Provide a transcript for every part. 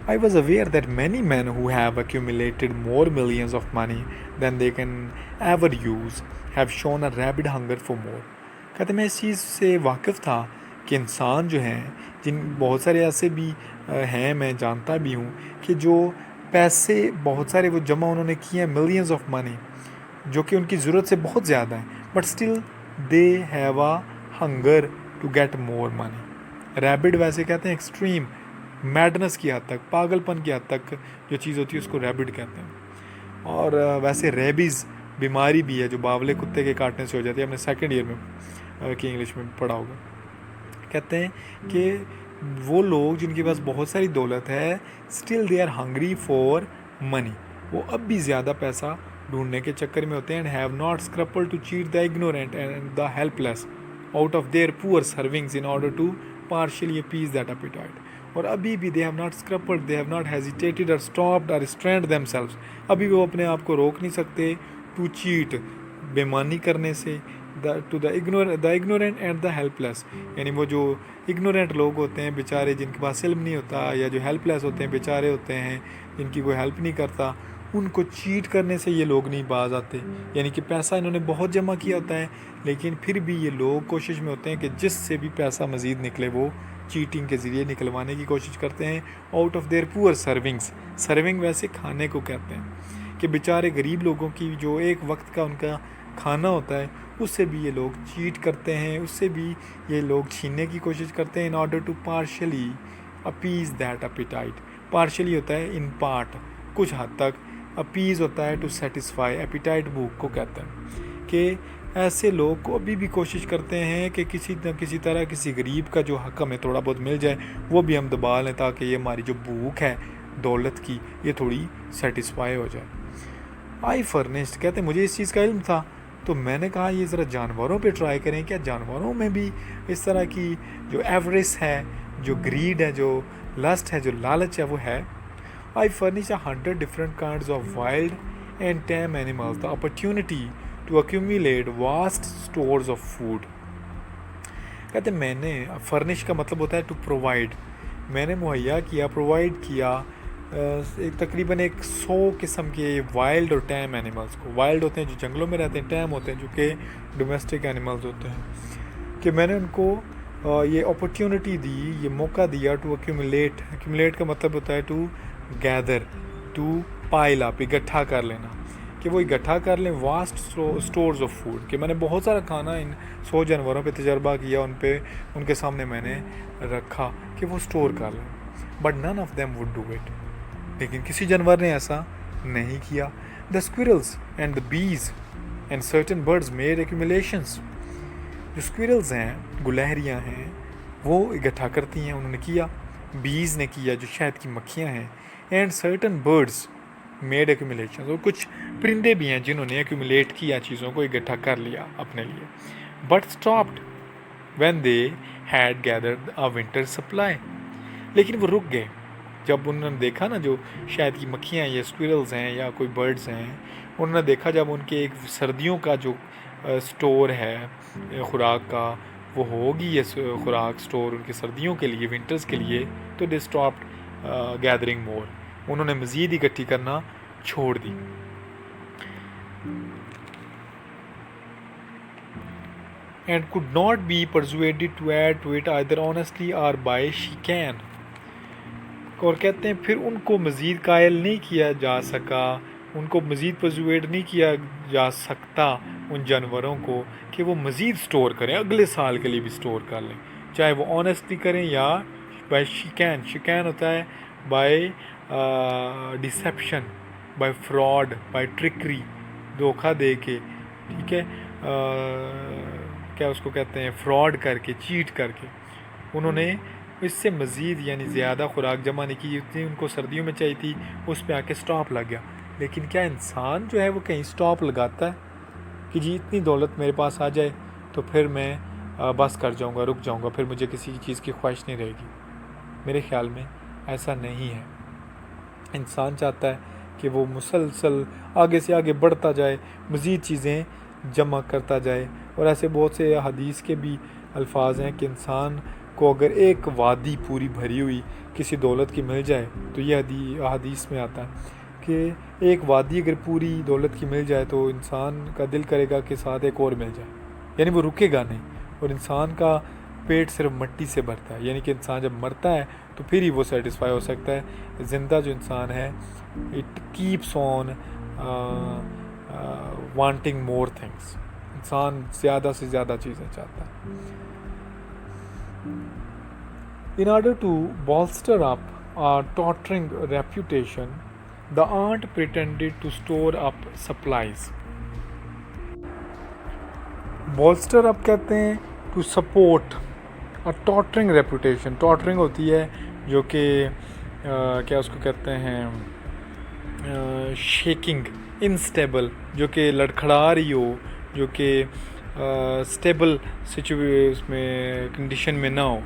I was aware that many men who have accumulated more millions of money than they can ever use have shown a rabid hunger for more. कहते मैं इस चीज़ से वाकिफ़ था कि इंसान जो हैं, जिन बहुत सारे ऐसे भी हैं, मैं जानता भी हूँ कि जो पैसे बहुत सारे वो जमा उन्होंने किए हैं, मिलियंस ऑफ मनी, जो कि उनकी ज़रूरत से बहुत ज़्यादा है, but still they have a hunger to get more money. Rabid वैसे कहते हैं एक्सट्रीम, मैडनेस की हद तक, पागलपन की हद तक जो चीज़ होती है उसको रैबिड कहते हैं। और वैसे रेबीज़ बीमारी भी है जो बावले कुत्ते के काटने से हो जाती है, हमने सेकेंड ईयर में की इंग्लिश में पढ़ा होगा। कहते हैं कि वो लोग जिनके पास बहुत सारी दौलत है, still they are hungry for money, वो अब भी ज़्यादा पैसा ढूंढने के चक्कर में होते हैं, and have not scruple to cheat the ignorant and the helpless out of their poor servings in order to partially appease that appetite. और अभी भी they have not scrupled, they have not hesitated or stopped or restrained themselves, अभी वो अपने आप को रोक नहीं सकते टू चीट, बेईमानी करने से, to the ignorant and the helpless, यानी वो जो इग्नोरेंट लोग होते हैं बेचारे, जिनके पास इल्म नहीं होता, या जो हेल्पलेस होते हैं बेचारे होते हैं जिनकी कोई हेल्प नहीं करता, उनको चीट करने से ये लोग नहीं बाज आते। यानी कि पैसा इन्होंने बहुत जमा किया होता है, लेकिन फिर भी ये लोग कोशिश में होते हैं कि जिससे भी पैसा मज़ीद निकले वो चीटिंग के ज़रिए निकलवाने की कोशिश करते हैं, out of their poor servings. Serving वैसे खाने को कहते हैं, कि बेचारे गरीब लोगों की जो एक वक्त का उनका खाना होता है, उससे भी ये लोग चीट करते हैं, उससे भी ये लोग छीनने की कोशिश करते हैं, in order to partially appease that appetite. Partially होता है इन पार्ट, कुछ हद तक, अपीज़ होता है टू सेटिस्फाई, एपिटाइट भूख को कहते हैं। कि ऐसे लोग को अभी भी कोशिश करते हैं कि किसी न किसी तरह किसी गरीब का जो हक हमें थोड़ा बहुत मिल जाए वो भी हम दबा लें, ताकि ये हमारी जो भूख है दौलत की ये थोड़ी सेटिस्फाई हो जाए। आई फर्निश्ड कहते हैं मुझे इस चीज़ का इल्म था, तो मैंने कहा ये ज़रा जानवरों पे ट्राई करें, क्या जानवरों में भी इस तरह की जो एवरेज है, जो ग्रीड है, जो लस्ट है, जो लालच है, वो है। I furnish 100 different kinds of wild and tame animals the opportunity to accumulate vast stores of food. कहते मैंने, फर्निश का मतलब होता है टू प्रोवाइड, मैंने मुहैया किया, प्रोवाइड किया एक तकरीबन 100 किस्म के वाइल्ड और टैम एनिमल्स को। वाइल्ड होते हैं जो जंगलों में रहते हैं, टैम होते हैं जो कि डोमेस्टिक एनिमल्स होते हैं। कि मैंने उनको ये अपॉर्चुनिटी दी, ये मौका दिया टू एक्यूमुलेट। एक्यूमुलेट का मतलब होता है to gather, to pile up, इकट्ठा कर लेना, कि वो इकट्ठा कर लें वास्ट स्टोर्स ऑफ फूड। कि मैंने बहुत सारा खाना इन 100 जानवरों पे तजर्बा किया, उनके सामने मैंने रखा कि वो स्टोर कर लें, but none of them would do it, लेकिन किसी जानवर ने ऐसा नहीं किया। The squirrels and the bees and certain birds made accumulations. जो स्क्विरल्स हैं, गुलहरियाँ हैं, वो इकट्ठा करती हैं, उन्होंने किया। बीज ने किया, जो शहद की मक्खियाँ हैं, and certain birds made accumulation, और कुछ परिंदे भी हैं जिन्होंने एक्यूमुलेट किया, चीज़ों को इकट्ठा कर लिया अपने लिए। But stopped when they had gathered a winter supply, लेकिन वो रुक गए जब उन्होंने देखा ना, जो शहद की मक्खियाँ या स्क्विरल्स हैं या कोई बर्ड्स हैं, उन्होंने देखा जब उनके एक सर्दियों का जो स्टोर है खुराक का, वो होगी ये खुराक स्टोर उनके सर्दियों के लिए, विंटर्स के लिए, तो दे स्टॉप्ड गैदरिंग मोर, उन्होंने मज़ीद इकट्ठी करना छोड़ दी। And could not be persuaded to add to it either honestly or by chicane. और कहते हैं फिर उनको मज़ीद कायल नहीं किया जा सका, उनको मज़ीद परसुएड नहीं किया जा सकता उन जानवरों को कि वो मज़ीद स्टोर करें, अगले साल के लिए भी स्टोर कर लें, चाहे वो ऑनेस्टली करें या बाय शिकैन। शिकैन होता है by deception, by fraud, by trickery, धोखा दे के, ठीक है, क्या उसको कहते हैं, फ्रॉड करके, चीट करके उन्होंने इससे मज़ीद यानी ज़्यादा खुराक जमा नहीं की जितनी उनको सर्दियों में चाहिए थी, उस पर आके स्टॉप लग गया। लेकिन क्या इंसान जो है वो कहीं स्टॉप लगाता है कि जी इतनी दौलत मेरे पास आ जाए तो फिर मैं बस कर जाऊंगा, रुक जाऊंगा, फिर मुझे किसी चीज़ की ख्वाहिश नहीं रहेगी? मेरे ख़्याल में ऐसा नहीं है। इंसान चाहता है कि वो मुसलसल आगे से आगे बढ़ता जाए, मज़ीद चीज़ें जमा करता जाए। और ऐसे बहुत से हदीस के भी अल्फाज हैं कि इंसान को अगर एक वादी पूरी भरी हुई किसी दौलत की मिल जाए, तो ये हदीस में आता है कि एक वादी अगर पूरी दौलत की मिल जाए तो इंसान का दिल करेगा कि साथ एक और मिल जाए, यानी वो रुकेगा नहीं। और इंसान का पेट सिर्फ मिट्टी से भरता है, यानी कि इंसान जब मरता है तो फिर ही वो सेटिस्फाई हो सकता है। ज़िंदा जो इंसान है, it keeps on wanting more things. इंसान ज़्यादा से ज़्यादा चीज़ें चाहता है। In order to bolster up a tottering reputation, the aunt pretended to store up supplies. Bolster up कहते हैं to support a tottering reputation. Tottering होती है जो कि क्या उसको कहते हैं, शेकिंग, इनस्टेबल, जो कि लड़खड़ा रही हो, जो कि स्टेबल में कंडीशन में ना हो।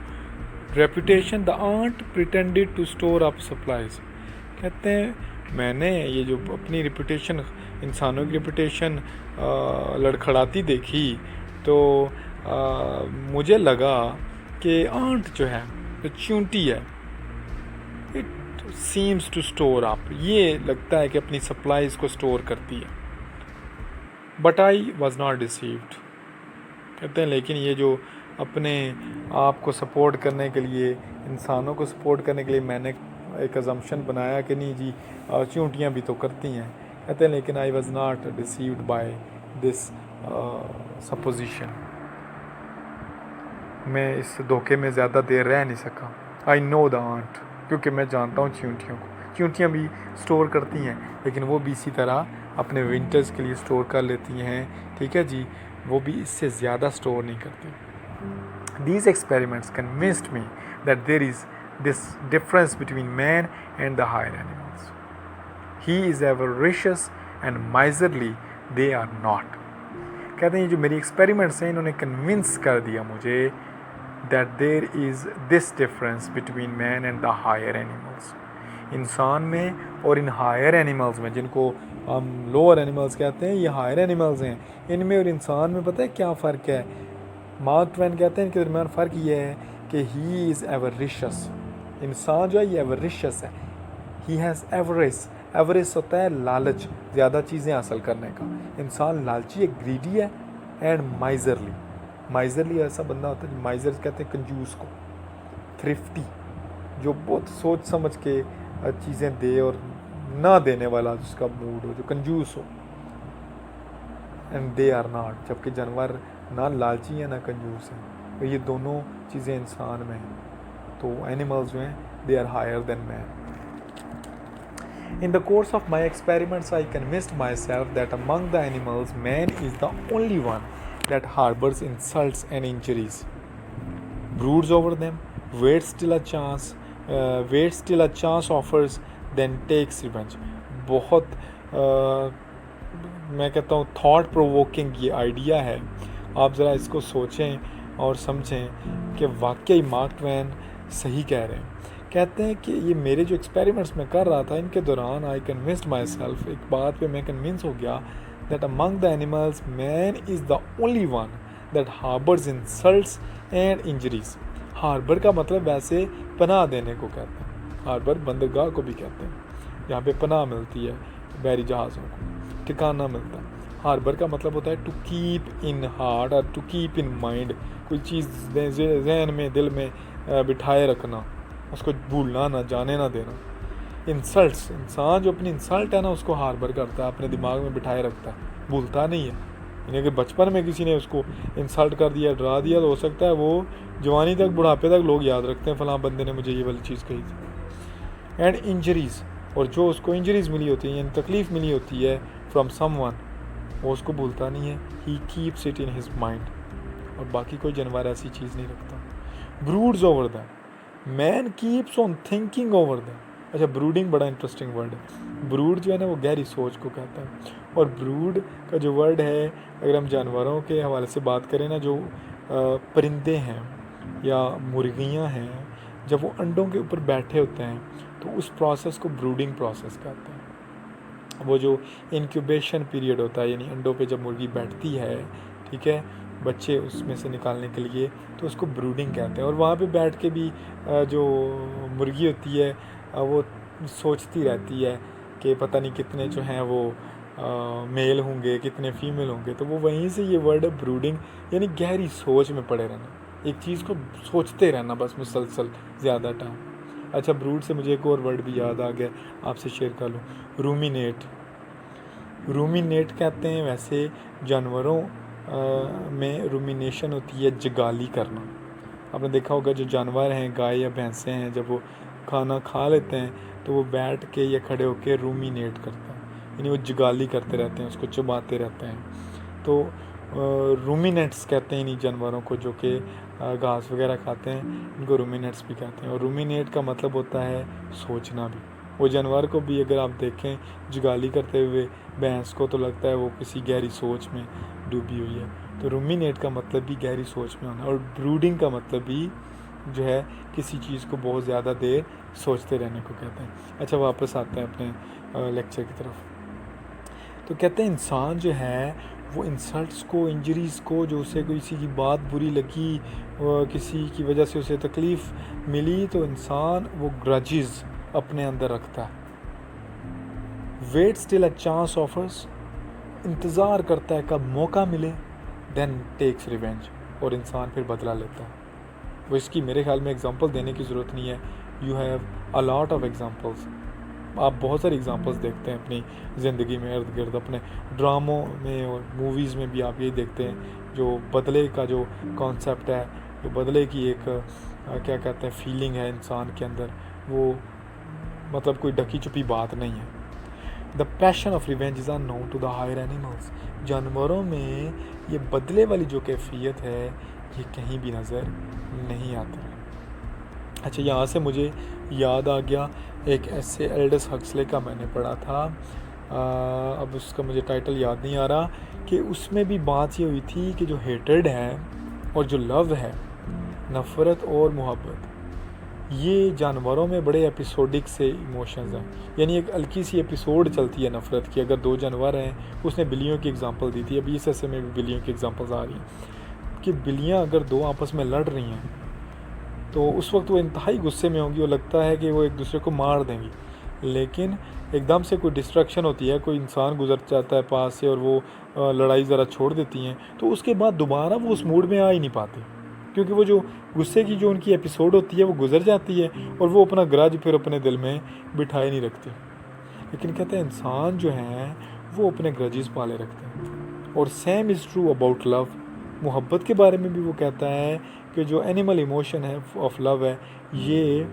Reputation, the ant pretended to store up supplies. कहते हैं मैंने ये जो अपनी रेपुटेशन, इंसानों की रेपुटेशन लड़खड़ाती देखी तो मुझे लगा कि आंट जो है, जो चूंटी है, it seems to store up, ये लगता है कि अपनी सप्लाईज को स्टोर करती है। But I was not deceived. कहते हैं लेकिन ये जो अपने आप को सपोर्ट करने के लिए, इंसानों को सपोर्ट करने के लिए मैंने एक अजम्पशन बनाया कि नहीं जी चूंटियाँ भी तो करती हैं। कहते हैं लेकिन I was not deceived by this supposition. मैं इस धोखे में ज़्यादा देर रह नहीं सका। आई नो द आंट, क्योंकि मैं जानता हूँ चूंटियों को। चूंटियाँ भी स्टोर करती हैं, लेकिन वो भी इसी तरह अपने विंटर्स के लिए स्टोर कर लेती हैं, ठीक है जी, वो भी इससे ज़्यादा स्टोर नहीं करती। These experiments convinced me that there is this difference between man and the higher animals. He is avaricious and miserly, they are not. कहते हैं ये जो मेरी एक्सपेरिमेंट्स हैं इन्होंने कन्विंस कर दिया मुझे that there is this difference between man and the higher animals. इंसान में और इन हायर एनिमल्स में, जिनको हम लोअर एनिमल्स कहते हैं, ये हायर एनिमल्स हैं, इनमें और इंसान में पता है क्या फ़र्क है? मार्क ट्वेन कहते हैं इनके दरमियान फ़र्क ये है कि ही इज़ एवरिशियस। इंसान जो है ये एवरिशियस है। He has avarice. एवरिस होता है लालच, ज़्यादा चीज़ें हासिल करने का। इंसान लालची है, ग्रीडी है, एंड माइजरली। माइजरली ऐसा बंदा होता है, माइजर कहते हैं कंजूस को। थ्रिफ्टी, जो बहुत सोच समझ के चीज़ें दे और ना देने वाला जिसका मूड हो, जो कंजूस हो। एंड दे आर नॉट, जबकि जानवर ना लालची है ना कंजूस है। तो ये दोनों चीज़ें इंसान में हैं। तो एनिमल्स जो हैं they are higher than man. In the course of my experiments, I convinced myself that among the animals, man is the only one that harbors insults and injuries, broods over them, waits till a chance offers, then takes revenge. बहुत मैं कहता हूँ thought provoking ये idea है। आप ज़रा इसको सोचें और समझें कि वाकई मार्क ट्वेन सही कह रहे हैं। कहते हैं कि ये मेरे जो एक्सपेरिमेंट्स मैं कर रहा था, इनके दौरान आई कन्विंस्ड माई सेल्फ, एक बात पे मैं कन्विंस हो गया that among the animals man is the only one that harbours insults and injuries. Harbour का मतलब वैसे पनाह देने को कहते हैं। हार्बर बंदरगाह को भी कहते हैं, जहाँ पे पनाह मिलती है बहरी जहाज़ों को, ठिकाना मिलता है। हार्बर का मतलब होता है टू कीप इन हार्ट और टू कीप इन माइंड, कोई चीज़ जहन में, दिल में बिठाए रखना, उसको भूलना ना, जाने ना देना। इंसल्ट्स, इंसान जो अपनी इंसल्ट है ना उसको हार्बर करता है, अपने दिमाग में बिठाए रखता है, भूलता नहीं है। यानी अगर बचपन में किसी ने उसको इंसल्ट कर दिया, डरा दिया, तो हो सकता है वो जवानी तक, बुढ़ापे तक लोग याद रखते हैं फलां बंदे ने मुझे ये वाली चीज़ कही थी। एंड इंजरीज़, और जो उसको इंजरीज़ मिली होती हैं, यानी तकलीफ़ मिली होती है फ्रॉम समवन, वो उसको भूलता नहीं है। He keeps it in his mind. और बाकी कोई जानवर ऐसी चीज़ नहीं रखता। Breeds over them, man keeps on thinking over them. अच्छा, ब्रूडिंग बड़ा इंटरेस्टिंग वर्ड है। ब्रूड जो है ना वो गहरी सोच को कहता है। और ब्रूड का जो वर्ड है, अगर हम जानवरों के हवाले से बात करें ना, जो परिंदे हैं या मुर्गियाँ हैं, जब वो अंडों के ऊपर बैठे होते हैं तो उस प्रोसेस को ब्रूडिंग प्रोसेस कहते हैं। वो जो इंक्यूबेशन पीरियड होता है, यानी अंडों पे जब मुर्गी बैठती है, ठीक है, बच्चे उसमें से निकालने के लिए, तो उसको ब्रूडिंग कहते हैं। और वहाँ पे बैठ के भी जो मुर्गी होती है वो सोचती रहती है कि पता नहीं कितने जो हैं वो मेल होंगे, कितने फीमेल होंगे। तो वो वहीं से ये वर्ड है ब्रूडिंग, यानी गहरी सोच में पड़े रहना, एक चीज़ को सोचते रहना बस मुसलसल ज़्यादा टाइम। अच्छा, ब्रूड से मुझे एक और वर्ड भी याद आ गया, आपसे शेयर कर लूँ, रूमिनेट। रूमिनेट कहते हैं वैसे जानवरों में रूमिनेशन होती है जगाली करना। आपने देखा होगा जो जानवर हैं, गाय या भैंसें हैं, जब वो खाना खा लेते हैं तो वो बैठ के या खड़े होकर रूमिनेट करते हैं, यानी वो जगाली करते रहते हैं, उसको चबाते रहते हैं। तो रूमिनेट्स कहते हैं इन्हीं जानवरों को जो कि घास वगैरह खाते हैं, इनको रूमिनेट्स भी कहते हैं। और रूमिनेट का मतलब होता है सोचना भी। वो जानवर को भी अगर आप देखें जगाली करते हुए भैंस को, तो लगता है वो किसी गहरी सोच में डूबी हुई है। तो रूमिनेट का मतलब भी गहरी सोच में होना, और ब्रूडिंग का मतलब भी जो है किसी चीज़ को बहुत ज़्यादा देर सोचते रहने को कहते हैं। अच्छा, वापस आते हैं अपने लेक्चर की तरफ। तो कहते हैं इंसान जो है वो इंसल्ट्स को, इंजरीज़ को, जो उसे किसी की बात बुरी लगी, किसी की वजह से उसे तकलीफ़ मिली, तो इंसान वो ग्रजेस अपने अंदर रखता है। Wait still a chance offers, इंतज़ार करता है कब मौका मिले, देन टेक्स रिवेंज, और इंसान फिर बदला लेता है। वो इसकी मेरे ख्याल में एग्जांपल देने की ज़रूरत नहीं है, you have a lot of examples. आप बहुत सारी एग्जांपल्स देखते हैं अपनी ज़िंदगी में इर्द गिर्द, अपने ड्रामों में और मूवीज़ में भी आप यही देखते हैं। जो बदले का जो कॉन्सेप्ट है, जो बदले की एक क्या कहते हैं फीलिंग है इंसान के अंदर, वो मतलब कोई ढकी छुपी बात नहीं है। The passion of revenge is unknown to the higher animals. जानवरों में ये बदले वाली जो कैफियत है ये कहीं भी नज़र नहीं आती। अच्छा, यहाँ से मुझे याद आ गया एक ऐसे एल्डस हक्सले का मैंने पढ़ा था, अब उसका मुझे टाइटल याद नहीं आ रहा, कि उसमें भी बात ये हुई थी कि जो हेट्रेड है और जो लव है, नफ़रत और मोहब्बत, ये जानवरों में बड़े एपिसोडिक से इमोशंस हैं। यानी एक हल्की सी एपिसोड चलती है नफ़रत की। अगर दो जानवर हैं, उसने बिल्लियों की एग्जांपल दी थी, अभी इस ऐसे में भी बिल्लियों की एग्जांपल्स आ रही हैं कि बिल्लियां अगर दो आपस में लड़ रही हैं तो उस वक्त वो इंतहाई गुस्से में होंगी, वो लगता है कि वो एक दूसरे को मार देंगी। लेकिन एकदम से कोई डिस्ट्रैक्शन होती है, कोई इंसान गुजर जाता है पास से और वो लड़ाई ज़रा छोड़ देती हैं, तो उसके बाद दोबारा वो उस मूड में आ ही नहीं पाती, क्योंकि वो जो गुस्से की जो उनकी एपिसोड होती है वो गुजर जाती है और वो अपना ग्रज फिर अपने दिल में बिठाए नहीं रखते। लेकिन कहते हैं इंसान जो हैं वो अपने ग्रजेस पाले रखते हैं। और same is true about love. मोहब्बत के बारे में भी वो कहता है कि जो एनिमल इमोशन है ऑफ लव है, ये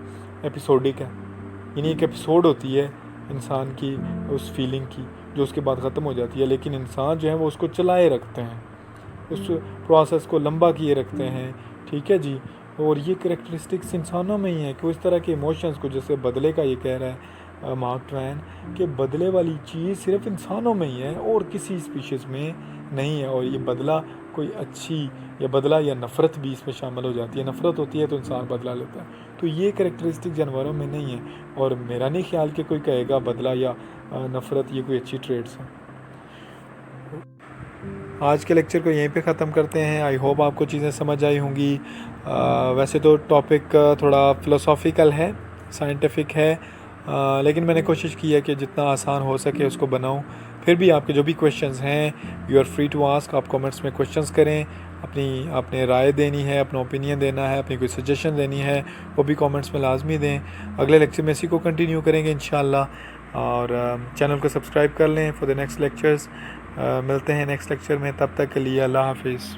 एपिसोडिक है, यानी एक एपिसोड होती है इंसान की उस फीलिंग की, जो उसके बाद ख़त्म हो जाती है। लेकिन इंसान जो है वो उसको चलाए रखते हैं, उस प्रोसेस को लंबा किए रखते हैं। ठीक है जी। और ये करेक्टरिस्टिक्स इंसानों में ही है कि उस तरह के इमोशंस को, जैसे बदले का ये कह रहा है मार्क ट्वेन कि बदले वाली चीज़ सिर्फ इंसानों में ही है और किसी स्पीशीज़ में नहीं है। और ये बदला कोई अच्छी या बदला या नफ़रत भी इसमें शामिल हो जाती है। नफ़रत होती है तो इंसान बदला लेता है। तो ये करेक्टरिस्टिक जानवरों में नहीं है, और मेरा नहीं ख्याल कि कोई कहेगा बदला या नफ़रत ये कोई अच्छी ट्रेड्स हैं। आज के लेक्चर को यहीं पे ख़त्म करते हैं। आई होप आपको चीज़ें समझ आई होंगी। वैसे तो टॉपिक थोड़ा फ़िलोसॉफ़िकल है, साइंटिफिक है, लेकिन मैंने कोशिश की है कि जितना आसान हो सके उसको बनाऊं। फिर भी आपके जो भी क्वेश्चंस हैं, you are free to ask. आप कमेंट्स में क्वेश्चंस करें, आपने राय देनी है, अपना ओपिनियन देना है, अपनी कोई सजेशन देनी है, वो भी कमेंट्स में लाजमी दें। अगले लेक्चर में इसी को कंटिन्यू करेंगे इंशाल्लाह। और चैनल को सब्सक्राइब कर लें फॉर द नेक्स्ट लेक्चर्स। मिलते हैं नेक्स्ट लेक्चर में, तब तक के लिए अल्लाह हाफिज़।